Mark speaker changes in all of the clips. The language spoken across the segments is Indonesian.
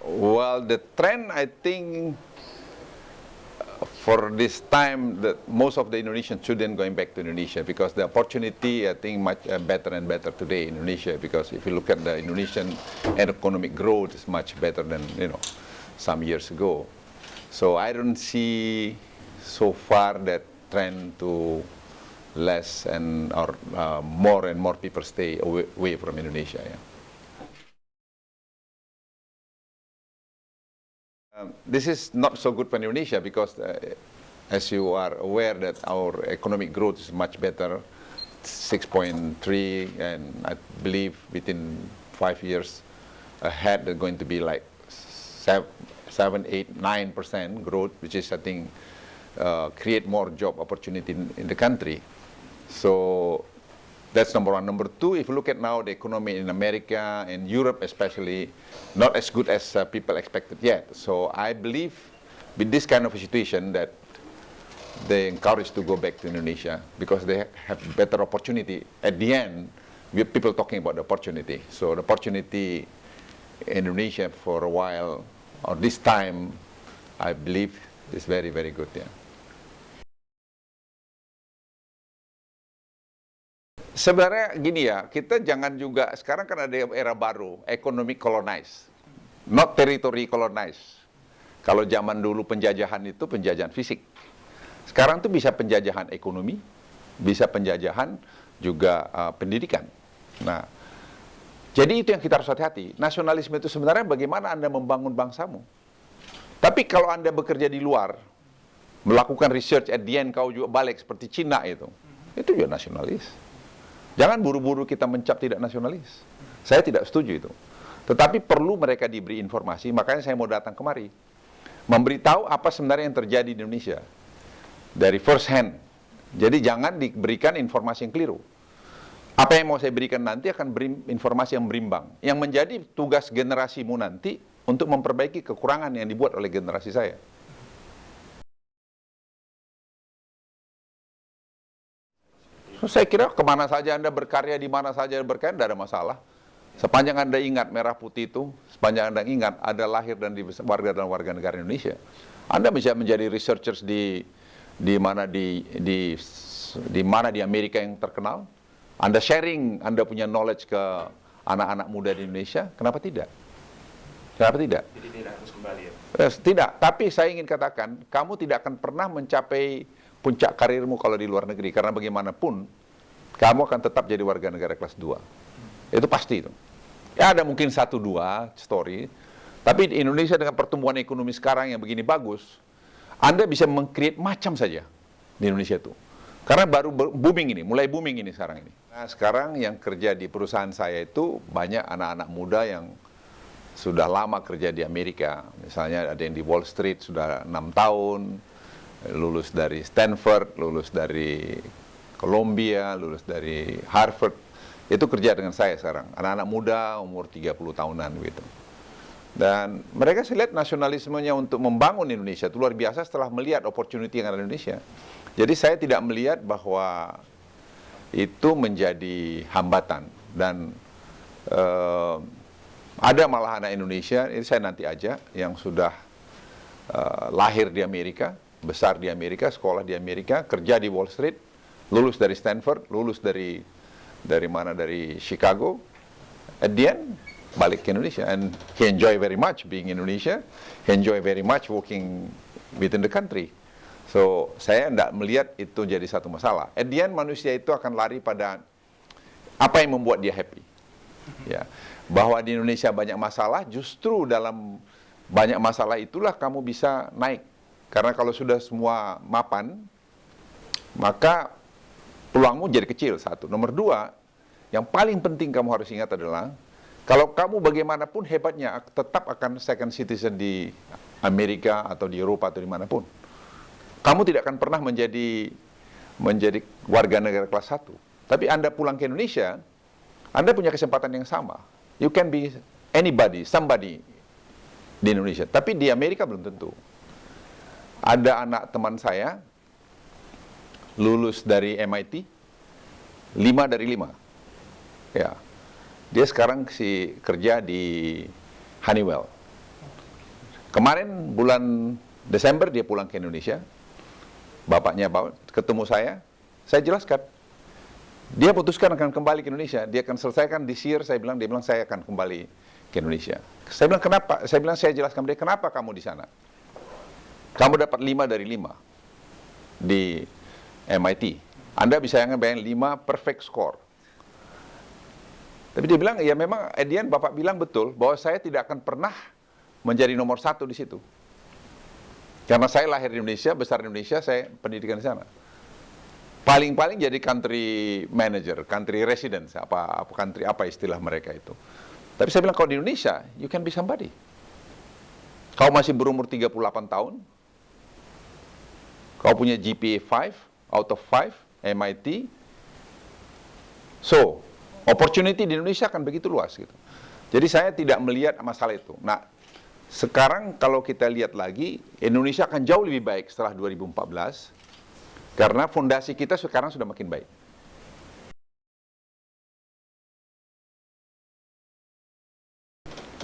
Speaker 1: Well, the trend, I think, for this time, that most of the Indonesian students going back to Indonesia because the opportunity, I think, much better and better today in Indonesia. Because if you look at the Indonesian economic growth, is much better than some years ago. So I don't see so far that trend to less or more and more people stay away from Indonesia. Yeah. This is not so good for Indonesia because, as you are aware, that our economic growth is much better, 6.3, and I believe within 5 years ahead, they're going to be like 7, 8, 9% growth, which is, I think, create more job opportunity in the country. So that's number one. Number two, if you look at now the economy in America and Europe especially, not as good as people expected yet. So I believe with this kind of a situation that they encourage to go back to Indonesia because they have better opportunity. At the end, we have people talking about the opportunity. So the opportunity in Indonesia for a while, or this time, I believe is very, very good. Yeah. Sebenarnya gini ya, kita jangan juga, sekarang kan ada era baru, economic colonize, not territory colonize. Kalau zaman dulu penjajahan itu penjajahan fisik. Sekarang tuh bisa penjajahan ekonomi, bisa penjajahan juga pendidikan. Nah, jadi itu yang kita harus hati-hati. Nasionalisme itu sebenarnya bagaimana Anda membangun bangsamu. Tapi kalau Anda bekerja di luar, melakukan research, at the end kau juga balik seperti Cina itu juga nasionalis. Jangan buru-buru kita mencap tidak nasionalis. Saya tidak setuju itu. Tetapi perlu mereka diberi informasi, makanya saya mau datang kemari. Memberitahu apa sebenarnya yang terjadi di Indonesia. Dari first hand. Jadi jangan diberikan informasi yang keliru. Apa yang mau saya berikan nanti akan beri informasi yang berimbang. Yang menjadi tugas generasimu nanti untuk memperbaiki kekurangan yang dibuat oleh generasi saya. So, saya kira kemana saja Anda berkarya, di mana saja berkarya, tidak ada masalah. Sepanjang Anda ingat merah putih itu, sepanjang Anda ingat ada lahir dan warga dan warga negara Indonesia, Anda bisa menjadi researchers di mana di Amerika yang terkenal. Anda sharing, Anda punya knowledge ke anak-anak muda di Indonesia, kenapa tidak? Kenapa tidak?
Speaker 2: Jadi tidak harus kembali ya?
Speaker 1: Tidak, tapi saya ingin katakan, kamu tidak akan pernah mencapai puncak karirmu kalau di luar negeri, karena bagaimanapun kamu akan tetap jadi warga negara kelas 2. Itu pasti itu. Ya ada mungkin 1-2 story, tapi di Indonesia dengan pertumbuhan ekonomi sekarang yang begini bagus, Anda bisa meng-create macam saja di Indonesia itu. Karena baru booming ini, mulai booming ini sekarang ini. Nah, sekarang yang kerja di perusahaan saya itu banyak anak-anak muda yang sudah lama kerja di Amerika. Misalnya ada yang di Wall Street sudah 6 tahun, lulus dari Stanford, lulus dari Columbia, lulus dari Harvard. Itu kerja dengan saya sekarang. Anak-anak muda umur 30 tahunan gitu. Dan mereka saya lihat nasionalismenya untuk membangun Indonesia itu luar biasa setelah melihat opportunity yang ada di Indonesia. Jadi saya tidak melihat bahwa itu menjadi hambatan. Dan ada malah anak Indonesia, ini saya nanti aja, yang sudah lahir di Amerika, besar di Amerika, sekolah di Amerika, kerja di Wall Street, lulus dari Stanford, lulus dari mana, dari Chicago, at the end balik ke Indonesia, and he enjoy very much being in Indonesia, he enjoy very much working within the country. So saya tidak melihat itu jadi satu masalah. At the end manusia itu akan lari pada apa yang membuat dia happy. Ya, bahwa di Indonesia banyak masalah, justru dalam banyak masalah itulah kamu bisa naik. Karena kalau sudah semua mapan, maka peluangmu jadi kecil, satu. Nomor dua, yang paling penting kamu harus ingat adalah, kalau kamu bagaimanapun hebatnya, tetap akan second citizen di Amerika atau di Eropa atau dimanapun. Kamu tidak akan pernah menjadi warga negara kelas 1. Tapi Anda pulang ke Indonesia, Anda punya kesempatan yang sama. You can be anybody, somebody di Indonesia. Tapi di Amerika belum tentu. Ada anak teman saya, lulus dari MIT, 5 dari 5. Ya. Dia sekarang kerja di Honeywell. Kemarin bulan Desember dia pulang ke Indonesia, bapaknya ketemu saya jelaskan. Dia putuskan akan kembali ke Indonesia, dia akan selesaikan this year, dia bilang saya akan kembali ke Indonesia. Saya bilang kenapa? Saya jelaskan dia, kenapa kamu di sana? Kamu dapat 5 dari 5 di MIT. Anda bisa bayangin 5 perfect score. Tapi dia bilang, ya memang Edian Bapak bilang betul, bahwa saya tidak akan pernah menjadi nomor 1 di situ. Karena saya lahir di Indonesia, besar di Indonesia, saya pendidikan di sana. Paling-paling jadi country manager, country resident, country apa istilah mereka itu. Tapi saya bilang, kalau di Indonesia, you can be somebody. Kau masih berumur 38 tahun, kau punya GPA 5 out of 5, MIT, so, opportunity di Indonesia akan begitu luas gitu. Jadi saya tidak melihat masalah itu. Nah, sekarang kalau kita lihat lagi, Indonesia akan jauh lebih baik setelah 2014, karena fondasi kita sekarang sudah makin baik.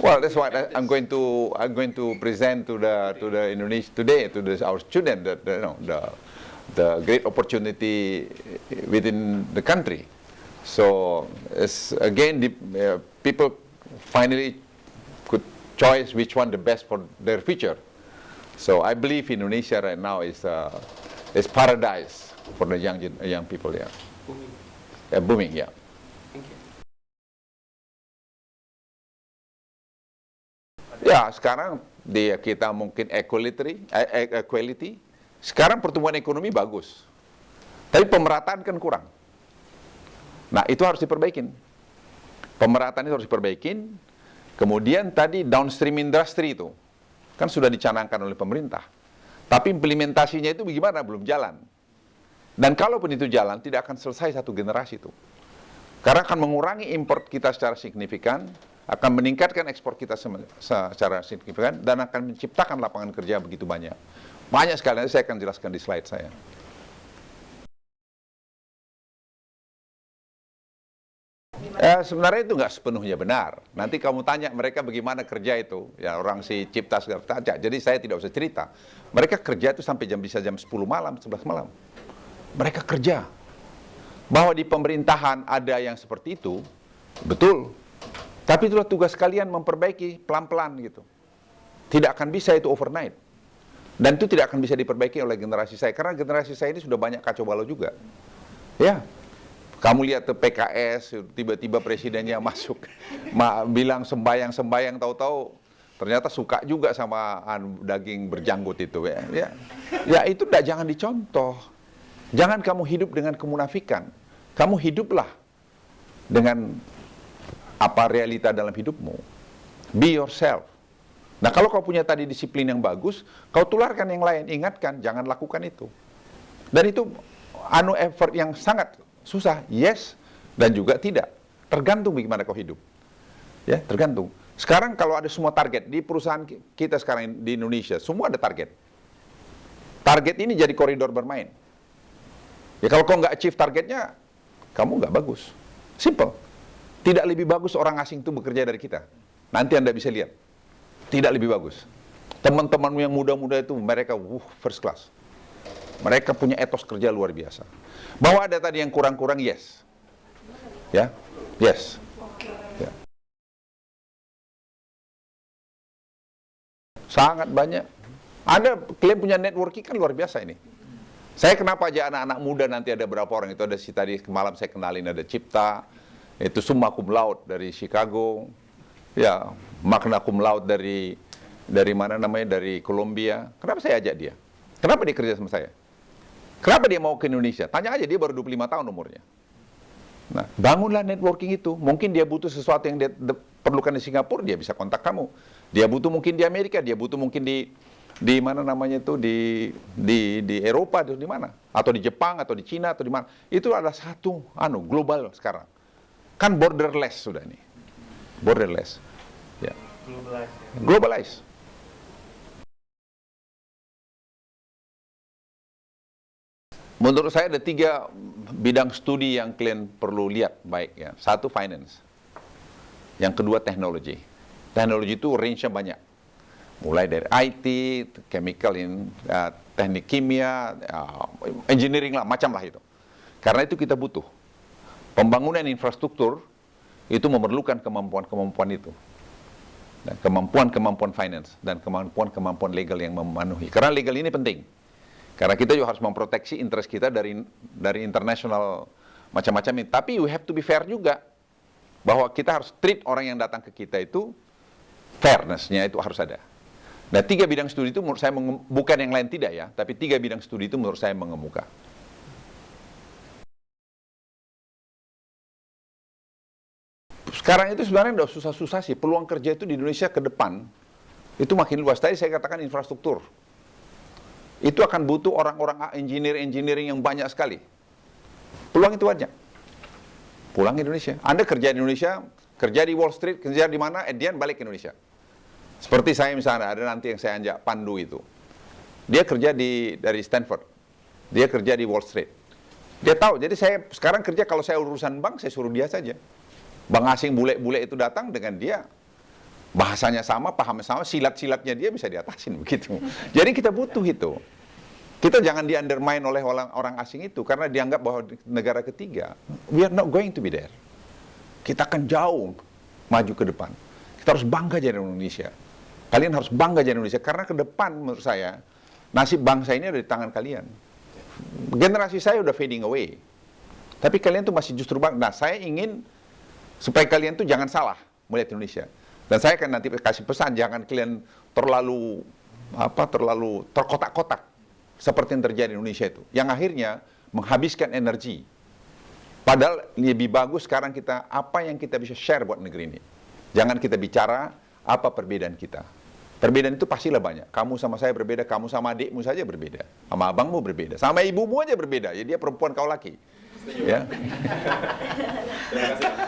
Speaker 1: Well, that's what I'm going to present to the Indonesia today, to our student, the great opportunity within the country. So, again, people finally could choose which one the best for their future. So I believe Indonesia right now is paradise for the young people. Yeah.
Speaker 2: Booming.
Speaker 1: Booming. Yeah.
Speaker 2: Thank you.
Speaker 1: Ya, sekarang kita mungkin equality. Sekarang pertumbuhan ekonomi bagus, tapi pemerataan kan kurang. Nah, itu harus diperbaikin. Pemerataan itu harus diperbaikin. Kemudian tadi downstream industry itu kan sudah dicanangkan oleh pemerintah. Tapi implementasinya itu bagaimana? Belum jalan. Dan kalaupun itu jalan, tidak akan selesai satu generasi itu. Karena akan mengurangi import kita secara signifikan, akan meningkatkan ekspor kita secara signifikan, dan akan menciptakan lapangan kerja begitu banyak. Banyak sekali, nanti saya akan jelaskan di slide saya. Sebenarnya itu nggak sepenuhnya benar. Nanti kamu tanya mereka bagaimana kerja itu. Ya, orang si Cipta segala tanya. Jadi saya tidak usah cerita. Mereka kerja itu sampai bisa jam 10 malam, 11 malam. Mereka kerja. Bahwa di pemerintahan ada yang seperti itu, betul. Tapi itulah tugas kalian, memperbaiki pelan-pelan gitu. Tidak akan bisa itu overnight. Dan itu tidak akan bisa diperbaiki oleh generasi saya. Karena generasi saya ini sudah banyak kacau balau juga. Ya. Kamu lihat tuh PKS, tiba-tiba presidennya masuk, bilang sembayang, tahu-tahu ternyata suka juga sama daging berjanggut itu. Ya itu jangan dicontoh. Jangan kamu hidup dengan kemunafikan. Kamu hiduplah dengan apa realita dalam hidupmu. Be yourself. Nah, kalau kau punya tadi disiplin yang bagus, kau tularkan yang lain, ingatkan, jangan lakukan itu. Dan itu effort yang sangat susah, yes, dan juga tidak. Tergantung bagaimana kau hidup. Ya, tergantung. Sekarang kalau ada semua target, di perusahaan kita sekarang di Indonesia, semua ada target. Target ini jadi koridor bermain. Ya kalau kau nggak achieve targetnya, kamu nggak bagus. Simple. Tidak lebih bagus orang asing itu bekerja dari kita. Nanti Anda bisa lihat. Tidak lebih bagus. Teman-temanmu yang muda-muda itu, mereka first class. Mereka punya etos kerja luar biasa. Bahwa ada tadi yang kurang-kurang, yes. Ya, yes. Ya. Sangat banyak. Anda klaim punya networking kan luar biasa ini. Saya kenapa aja anak-anak muda nanti ada berapa orang, itu ada tadi malam saya kenalin ada Cipta, itu summa cum laude dari Chicago, ya magna cum laude dari mana namanya, dari Columbia. Kenapa saya ajak dia? Kenapa dia kerja sama saya? Kenapa dia mau ke Indonesia? Tanya aja, dia baru 25 tahun umurnya. Nah, bangunlah networking itu. Mungkin dia butuh sesuatu yang dia perlukan di Singapura, dia bisa kontak kamu. Dia butuh mungkin di Amerika, dia butuh mungkin di mana namanya itu, di Eropa, di mana? Atau di Jepang, atau di Cina, atau di mana. Itu adalah satu global sekarang. Kan borderless sudah ini. Borderless. Ya.
Speaker 2: Globalize. Ya.
Speaker 1: Globalize. Menurut saya ada 3 bidang studi yang kalian perlu lihat baik ya. 1 finance. Yang kedua teknologi. Teknologi itu range-nya banyak. mulai dari IT, chemical, teknik kimia, engineering lah, macam lah itu. Karena itu kita butuh. Pembangunan infrastruktur itu memerlukan kemampuan-kemampuan itu. Dan kemampuan-kemampuan finance dan kemampuan-kemampuan legal yang memenuhi. Karena legal ini penting. Karena kita juga harus memproteksi interest kita dari internasional macam-macam ini. Tapi we have to be fair juga. Bahwa kita harus treat orang yang datang ke kita itu, fairness-nya itu harus ada. Nah, 3 bidang studi itu menurut saya, bukan yang lain tidak ya, tapi 3 bidang studi itu menurut saya mengemuka. Sekarang itu sebenarnya udah susah-susah sih, peluang kerja itu di Indonesia ke depan, itu makin luas. Tadi saya katakan infrastruktur. Itu akan butuh orang-orang engineering yang banyak sekali. Peluang itu aja. Pulang ke Indonesia. Anda kerja di Indonesia, kerja di Wall Street, kerja di mana, Edian balik ke Indonesia. Seperti saya misalnya, ada nanti yang saya ajak Pandu itu. Dia kerja dari Stanford. Dia kerja di Wall Street. Dia tahu, jadi saya sekarang kerja, kalau saya urusan bank, saya suruh dia saja. Bank asing bule-bule itu datang dengan dia, bahasanya sama, pahamnya sama, silat-silatnya dia bisa diatasin begitu. Jadi kita butuh itu. Kita jangan di-undermine oleh orang asing itu, karena dianggap bahwa negara ketiga, we are not going to be there. Kita akan jauh maju ke depan. Kita harus bangga jadi Indonesia. Kalian harus bangga jadi Indonesia, karena ke depan menurut saya, nasib bangsa ini ada di tangan kalian. Generasi saya udah fading away. Tapi kalian tuh masih justru bangga. Nah, saya ingin supaya kalian tuh jangan salah melihat Indonesia. Dan saya akan nanti kasih pesan, jangan kalian terlalu terkotak-kotak seperti yang terjadi di Indonesia itu. Yang akhirnya menghabiskan energi. Padahal lebih bagus sekarang kita, apa yang kita bisa share buat negeri ini. Jangan kita bicara apa perbedaan kita. Perbedaan itu pastilah banyak. Kamu sama saya berbeda, kamu sama adikmu saja berbeda. Sama abangmu berbeda, sama ibumu aja berbeda. Ya dia perempuan, kau laki. Ya.
Speaker 3: Terima kasih.